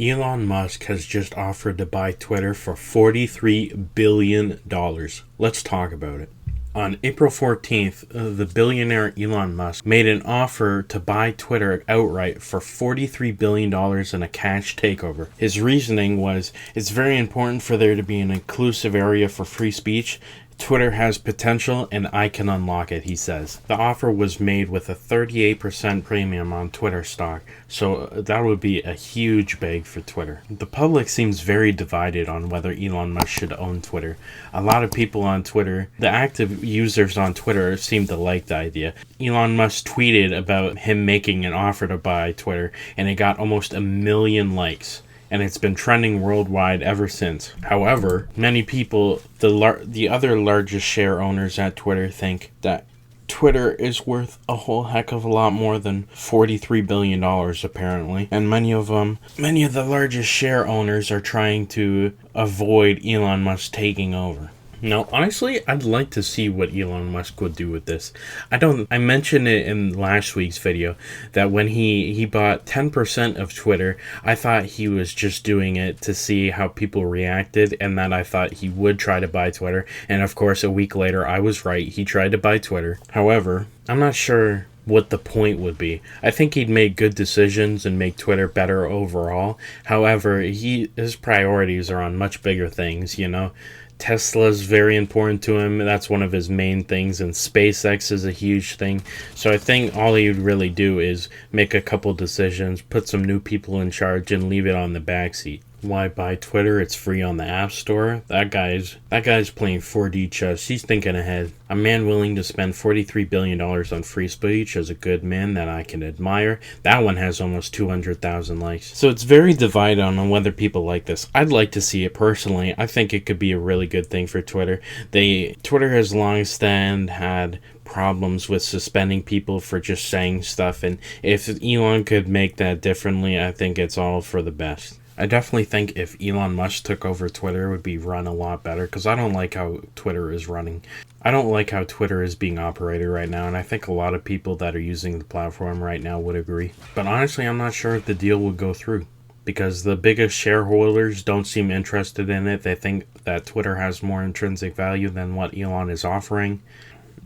Elon Musk has just offered to buy Twitter for $43 billion. Let's talk about it. On April 14th, the billionaire Elon Musk made an offer to buy Twitter outright for $43 billion in a cash takeover. His reasoning was, it's very important for there to be an inclusive area for free speech. Twitter has potential and I can unlock it, he says. The offer was made with a 38% premium on Twitter stock, so that would be a huge bag for Twitter. The public seems very divided on whether Elon Musk should own Twitter. A lot of people on Twitter, the active users on Twitter, seem to like the idea. Elon Musk tweeted about him making an offer to buy Twitter, and it got almost 1 million likes. And it's been trending worldwide ever since. However, many people, the other largest share owners at Twitter, think that Twitter is worth a whole heck of a lot more than $43 billion apparently. And many of the largest share owners are trying to avoid Elon Musk taking over. Now, honestly, I'd like to see what Elon Musk would do with this. I mentioned it in last week's video that when he bought 10% of Twitter, I thought he was just doing it to see how people reacted, and that I thought he would try to buy Twitter. And of course, a week later, I was right. He tried to buy Twitter. However, I'm not sure what the point would be. I think he'd make good decisions and make Twitter better overall. However, his priorities are on much bigger things, you know. Tesla's very important to him. That's one of his main things, and SpaceX is a huge thing. So I think all he would really do is make a couple decisions, put some new people in charge, and leave it on the backseat. Why buy Twitter? It's free on the App Store. That guy's playing 4D chess. He's thinking ahead. A man willing to spend $43 billion on free speech is a good man that I can admire. That one has almost 200,000 likes. So it's very divided on whether people like this. I'd like to see it personally. I think it could be a really good thing for Twitter. Twitter has long had problems with suspending people for just saying stuff, and if Elon could make that differently, I think it's all for the best. I definitely think if Elon Musk took over Twitter, it would be run a lot better, because I don't like how Twitter is running. I don't like how Twitter is being operated right now, and I think a lot of people that are using the platform right now would agree. But honestly, I'm not sure if the deal will go through, because the biggest shareholders don't seem interested in it. They think that Twitter has more intrinsic value than what Elon is offering.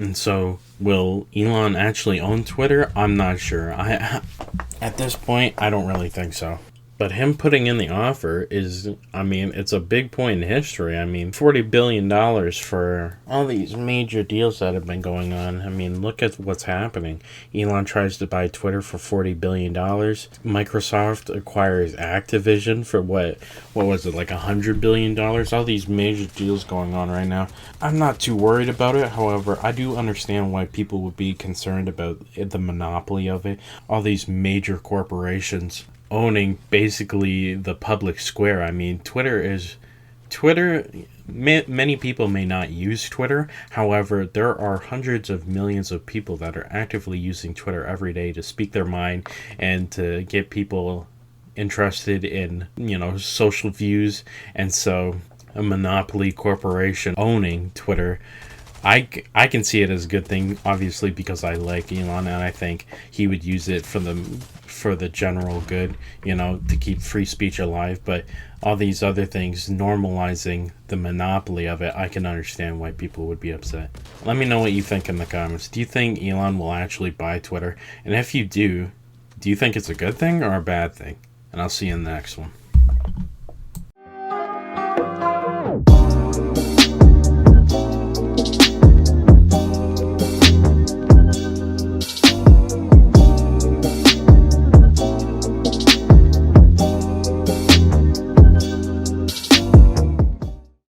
And so, will Elon actually own Twitter? I'm not sure. At this point, I don't really think so. But him putting in the offer is, it's a big point in history. $40 billion for all these major deals that have been going on. Look at what's happening. Elon tries to buy Twitter for $40 billion. Microsoft acquires Activision for what was it, like $100 billion? All these major deals going on right now. I'm not too worried about it. However, I do understand why people would be concerned about the monopoly of it. All these major corporations owning basically the public square. Many people may not use Twitter. However, there are hundreds of millions of people that are actively using Twitter every day to speak their mind and to get people interested in, social views. And so a monopoly corporation owning Twitter, I can see it as a good thing, obviously, because I like Elon, and I think he would use it for the general good, to keep free speech alive. But all these other things, normalizing the monopoly of it, I can understand why people would be upset. Let me know what you think in the comments. Do you think Elon will actually buy Twitter? And if you do you think it's a good thing or a bad thing? And I'll see you in the next one.